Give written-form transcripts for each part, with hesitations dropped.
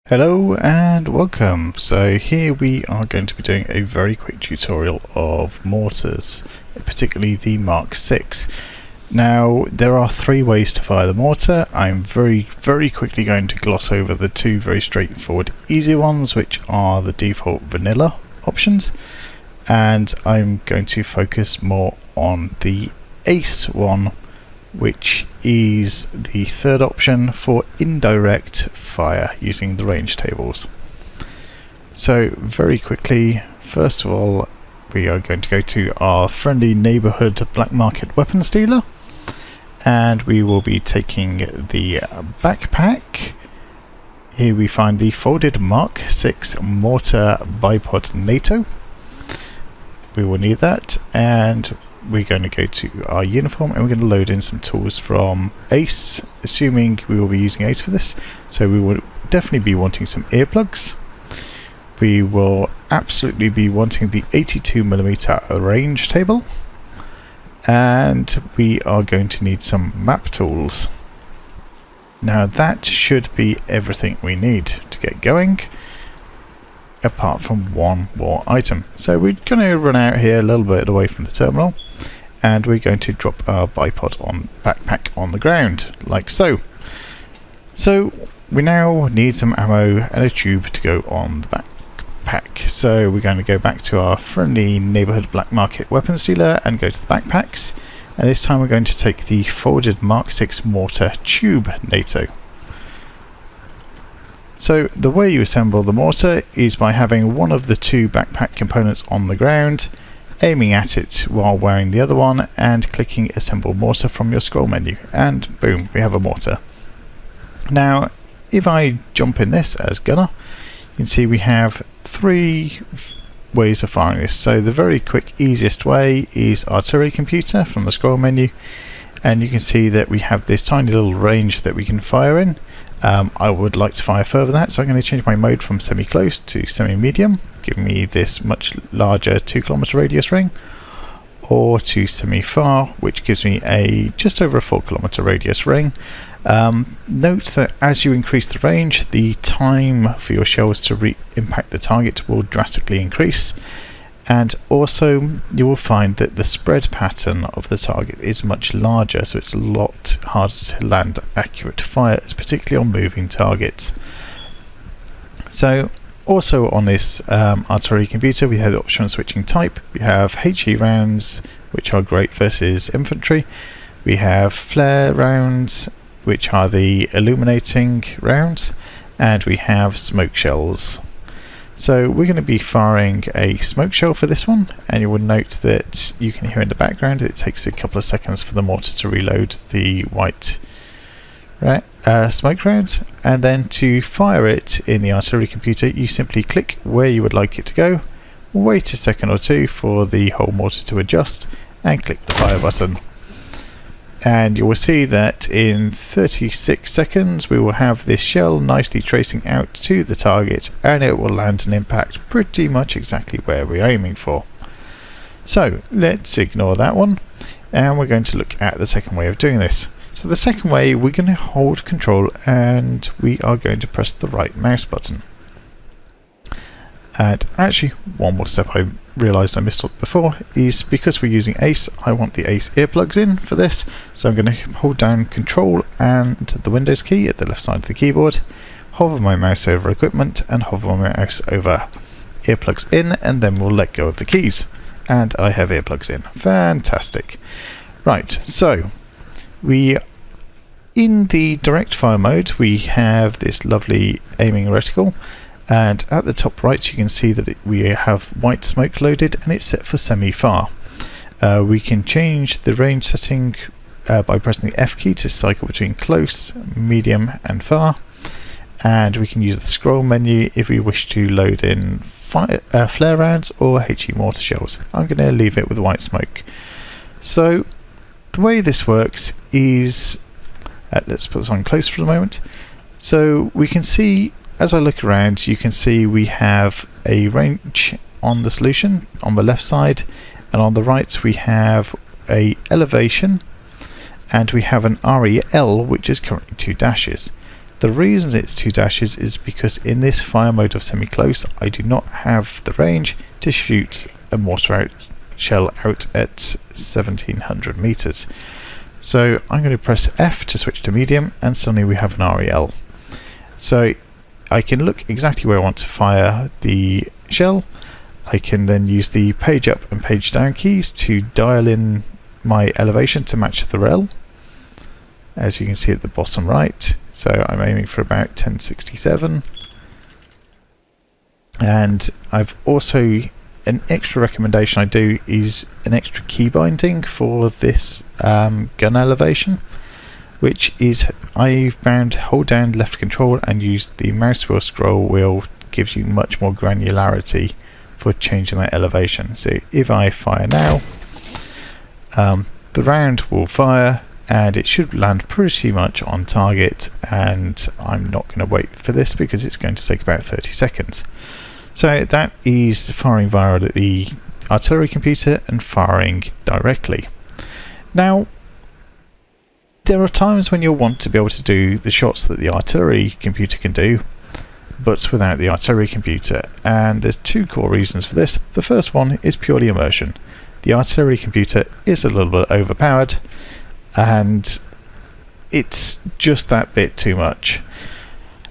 Hello and welcome. So here we are going to be doing a very quick tutorial of mortars, particularly the Mark 6. Now there are three ways to fire the mortar. I'm very quickly going to gloss over the two very straightforward easy ones, which are the default vanilla options, and I'm going to focus more on the ace one, which is the third option for indirect fire using the range tables. So very quickly, first of all, we are going to go to our friendly neighborhood black market weapons dealer, and we will be taking the backpack. Here we find the folded Mark 6 Mortar bipod NATO. We will need that, and we're going to go to our uniform and we're going to load in some tools from Ace, assuming we will be using Ace for this. So we will definitely be wanting some earplugs. We will absolutely be wanting the 82mm range table, and we are going to need some map tools. Now that should be everything we need to get going, apart from one more item. So we're going to run out here a little bit away from the terminal, and we're going to drop our backpack on the ground, like so. So we now need some ammo and a tube to go on the backpack. So we're going to go back to our friendly neighborhood black market weapons dealer and go to the backpacks, and this time we're going to take the folded Mark 6 Mortar tube NATO. So the way you assemble the mortar is by having one of the two backpack components on the ground, aiming at it while wearing the other one, and clicking assemble mortar from your scroll menu, and boom, we have a mortar. Now if I jump in this as gunner, you can see we have three ways of firing this. So the very quick easiest way is artillery computer from the scroll menu, and you can see that we have this tiny little range that we can fire in. I would like to fire further than that, so I'm going to change my mode from semi-close to semi-medium, giving me this much larger 2 kilometer radius ring, or to semi-far, which gives me a just over a 4 kilometer radius ring. Note that as you increase the range, the time for your shells to impact the target will drastically increase, and also you will find that the spread pattern of the target is much larger, so it's a lot harder to land accurate fires, particularly on moving targets. So also on this artillery computer, we have the option of switching type. We have HE rounds, which are great versus infantry. We have flare rounds, which are the illuminating rounds, and we have smoke shells. So we're going to be firing a smoke shell for this one, and you will note that you can hear in the background it takes a couple of seconds for the mortar to reload the white smoke rounds, and then to fire it in the artillery computer you simply click where you would like it to go, wait a second or two for the whole mortar to adjust, and click the fire button. And you will see that in 36 seconds we will have this shell nicely tracing out to the target, and it will land and impact pretty much exactly where we're aiming for. So let's ignore that one, and we're going to look at the second way of doing this. So the second way, we're going to hold control and we are going to press the right mouse button. And actually, one more step I realised I missed before is because we're using Ace, I want the Ace earplugs in for this. So I'm going to hold down Control and the Windows key at the left side of the keyboard, hover my mouse over equipment and hover my mouse over earplugs in, and then we'll let go of the keys. And I have earplugs in. Fantastic. Right, so in the direct fire mode we have this lovely aiming reticle, and at the top right you can see that we have white smoke loaded and it's set for semi-far. We can change the range setting by pressing the F key to cycle between close, medium and far, and we can use the scroll menu if we wish to load in flare rounds or HE mortar shells. I'm going to leave it with white smoke. So the way this works is, let's put this on close for a moment. So we can see, as I look around, you can see we have a range on the solution on the left side, and on the right we have a elevation, and we have an REL which is currently 2 dashes. The reason it's 2 dashes is because in this fire mode of semi-close I do not have the range to shoot a mortar shell out at 1700 meters. So I'm going to press F to switch to medium, and suddenly we have an REL. So I can look exactly where I want to fire the shell. I can then use the page up and page down keys to dial in my elevation to match the rel, as you can see at the bottom right. So I'm aiming for about 1067, and I've also, an extra recommendation I do is an extra key binding for this gun elevation, which is I found hold down left control and use the mouse wheel scroll wheel gives you much more granularity for changing that elevation. So if I fire now, the round will fire and it should land pretty much on target, and I'm not going to wait for this because it's going to take about 30 seconds. So that is firing via the artillery computer and firing directly. Now, there are times when you'll want to be able to do the shots that the artillery computer can do, but without the artillery computer, and there's 2 core reasons for this. The first one is purely immersion. The artillery computer is a little bit overpowered, and it's just that bit too much.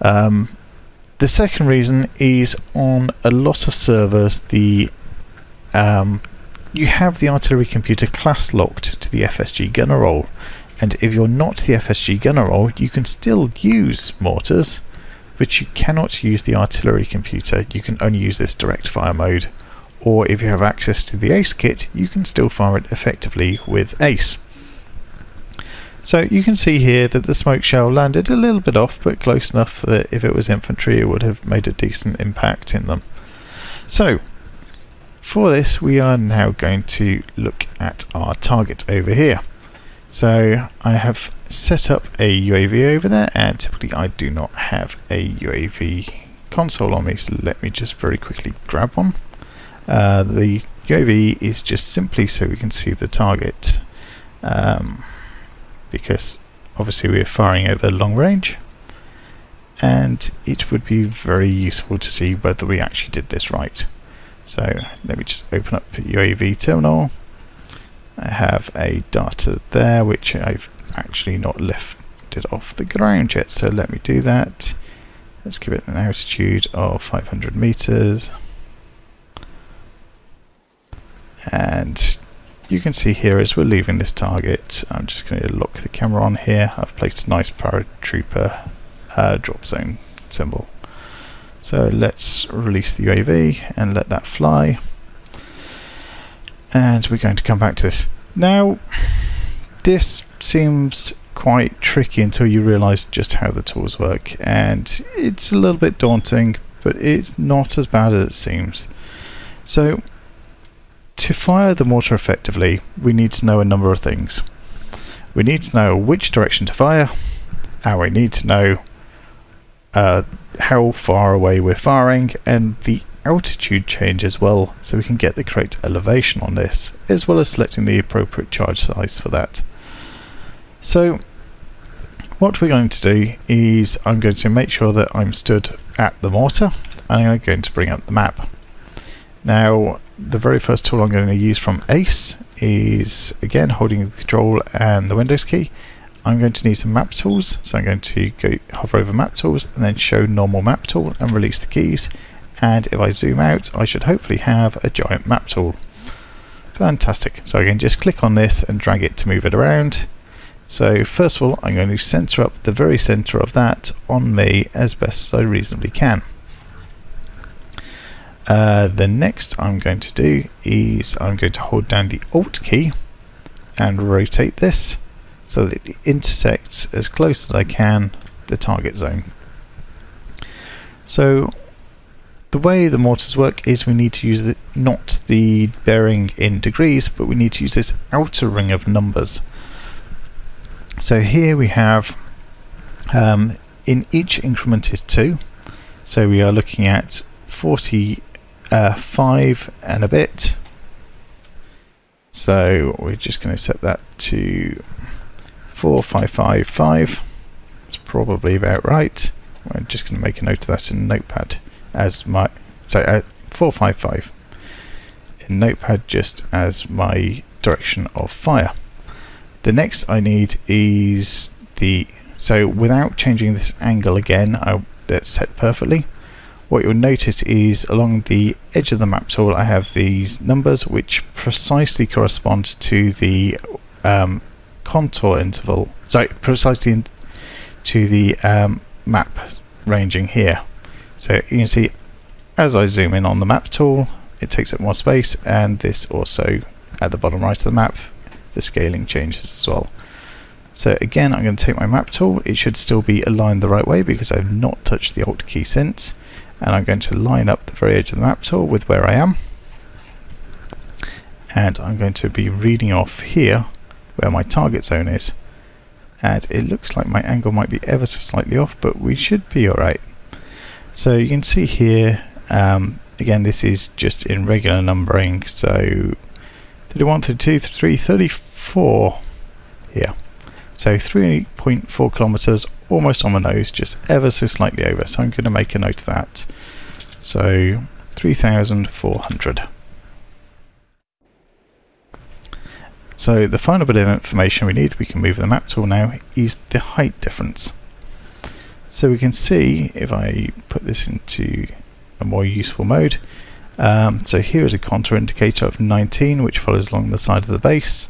The second reason is on a lot of servers you have the artillery computer class locked to the FSG gunner role, and if you're not the FSG gunner role you can still use mortars, but you cannot use the artillery computer. You can only use this direct fire mode, or if you have access to the ACE kit you can still fire it effectively with ACE. So you can see here that the smoke shell landed a little bit off, but close enough that if it was infantry it would have made a decent impact in them. So for this we are now going to look at our target over here. So I have set up a UAV over there, and typically I do not have a UAV console on me, so let me just very quickly grab one. The UAV is just simply so we can see the target, because obviously we're firing over long range, and it would be very useful to see whether we actually did this right. So let me just open up the UAV terminal. I have a data there which I've actually not lifted off the ground yet, so let me do that. Let's give it an altitude of 500 meters, and you can see here as we're leaving this target, I'm just going to lock the camera on here. I've placed a nice paratrooper drop zone symbol. So let's release the UAV and let that fly. And we're going to come back to this. Now, this seems quite tricky until you realise just how the tools work, and it's a little bit daunting, but it's not as bad as it seems. So to fire the mortar effectively, we need to know a number of things. We need to know which direction to fire, and we need to know how far away we're firing, and the altitude change as well, so we can get the correct elevation on this, as well as selecting the appropriate charge size for that. So what we're going to do is I'm going to make sure that I'm stood at the mortar, and I'm going to bring up the map. Now, the very first tool I'm going to use from ACE is, again, holding the control and the Windows key. I'm going to need some map tools, so I'm going to go hover over map tools and then show normal map tool and release the keys. And if I zoom out, I should hopefully have a giant map tool. Fantastic. So I can just click on this and drag it to move it around. So first of all, I'm going to center up the very center of that on me as best as I reasonably can. The next I'm going to do is I'm going to hold down the Alt key and rotate this so that it intersects as close as I can the target zone. So the way the mortars work is we need to use not the bearing in degrees, but we need to use this outer ring of numbers. So here we have in each increment is 2, so we are looking at 45 and a bit. So we're just going to set that to 4555. Let's probably about right. I'm just going to make a note of that in Notepad as my 455 in Notepad just as my direction of fire. The next I need is so without changing this angle again, that's set perfectly. What you'll notice is along the edge of the map tool I have these numbers which precisely correspond to the contour interval, precisely to the map ranging here. So you can see as I zoom in on the map tool it takes up more space, and this also at the bottom right of the map the scaling changes as well. So again I'm going to take my map tool, it should still be aligned the right way because I've not touched the Alt key since, and I'm going to line up the very edge of the map tool with where I am, and I'm going to be reading off here where my target zone is, and it looks like my angle might be ever so slightly off, but we should be alright. So you can see here, again this is just in regular numbering, so 31, 32, 33, 34 here. So 3.4 kilometers, almost on my nose, just ever so slightly over. So I'm going to make a note of that. So 3,400. So the final bit of information we need, we can move the map tool now, is the height difference. So we can see if I put this into a more useful mode. So here is a contour indicator of 19 which follows along the side of the base.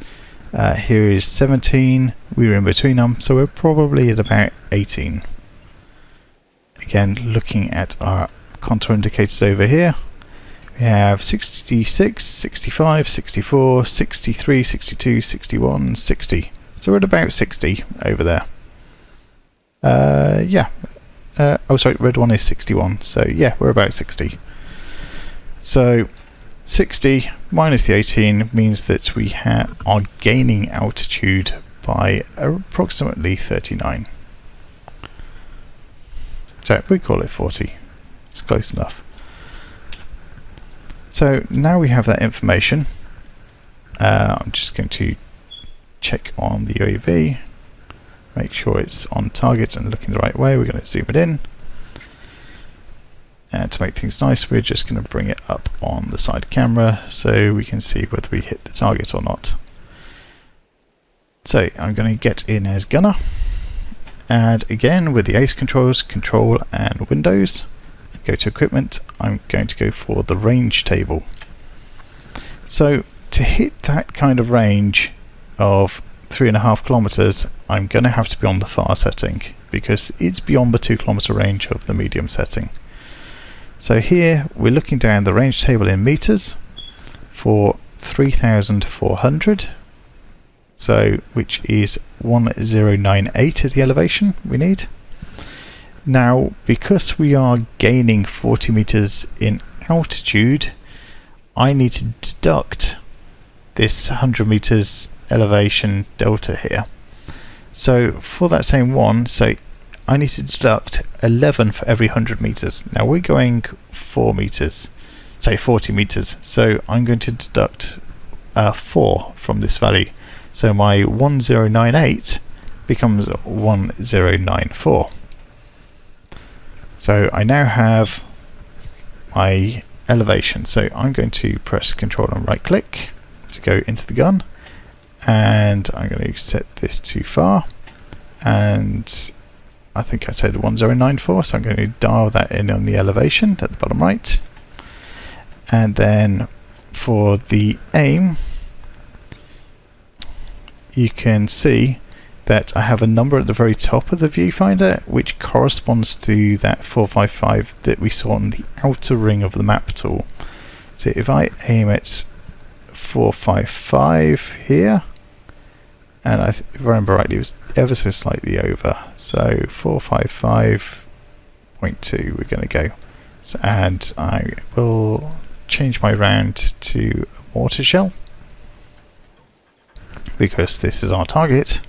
Here is 17, we're in between them, so we're probably at about 18. Again, looking at our contour indicators over here, we have 66, 65, 64, 63, 62, 61, 60. So we're at about 60 over there. Oh sorry, red one is 61, so yeah, we're about 60. So 60 minus the 18 means that we are gaining altitude by approximately 39. So we call it 40. It's close enough. So now we have that information. I'm just going to check on the UAV, make sure it's on target and looking the right way. We're going to zoom it in. And to make things nice, we're just going to bring it up on the side camera so we can see whether we hit the target or not. So I'm going to get in as gunner, and again with the ACE controls, control and windows, go to equipment, I'm going to go for the range table. So to hit that kind of range of 3.5 kilometers, I'm going to have to be on the far setting because it's beyond the 2 kilometer range of the medium setting. So here we're looking down the range table in meters for 3,400, so which is 1098 is the elevation we need. Now because we are gaining 40 meters in altitude, I need to deduct this 100 meters elevation delta here. So for that same one, so I need to deduct 11 for every 100 meters. Now we're going 4 meters, say 40 meters, so I'm going to deduct 4 from this value. So my 1098 becomes 1094. So I now have my elevation. So I'm going to press Control and right click to go into the gun, and I'm going to set this to far, and I think I said 1094, so I'm going to dial that in on the elevation at the bottom right. And then for the aim, you can see that I have a number at the very top of the viewfinder which corresponds to that 455 that we saw on the outer ring of the map tool. So if I aim at 455 here, and if I remember rightly it was ever so slightly over, so 455.2 we're going to go. So, and I will change my round to a mortar shell because this is our target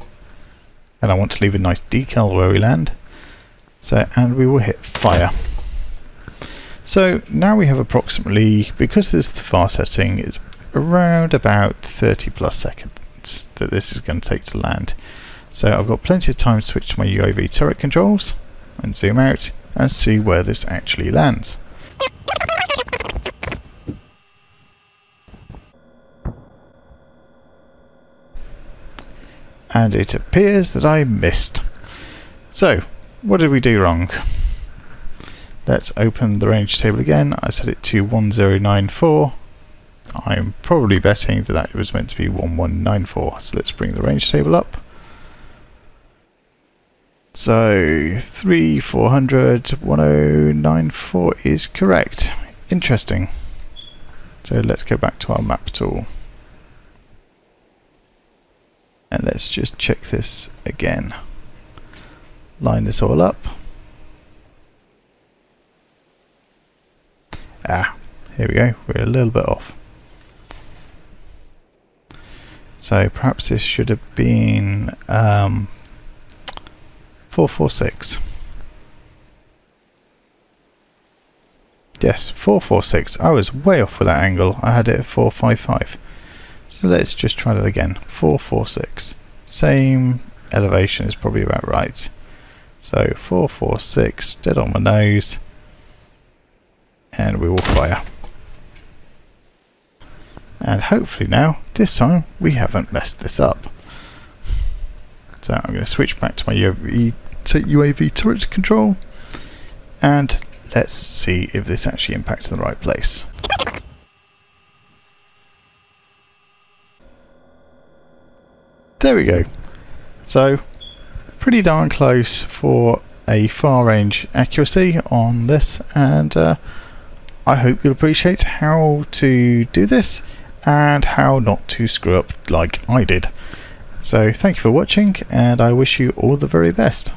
and I want to leave a nice decal where we land. So, and we will hit fire. So now we have approximately, because this is the far setting, it's around about 30 plus seconds that this is going to take to land. So I've got plenty of time to switch to my UAV turret controls and zoom out and see where this actually lands. And it appears that I missed. So, what did we do wrong? Let's open the range table again. I set it to 1094. I'm probably betting that it was meant to be 1194. So let's bring the range table up. So 3400 1094 is correct. Interesting. So let's go back to our map tool. And let's just check this again. Line this all up. Ah, here we go. We're a little bit off. So perhaps this should have been 446. Yes, 446. I was way off with that angle. I had it at 455. So let's just try that again. 446. Same elevation is probably about right. So 446, dead on my nose. And we will fire. And hopefully now, this time, we haven't messed this up. So I'm going to switch back to my UAV turret control. And let's see if this actually impacts in the right place. There we go. So, pretty darn close for a far range accuracy on this, and I hope you'll appreciate how to do this and how not to screw up like I did. So thank you for watching, and I wish you all the very best.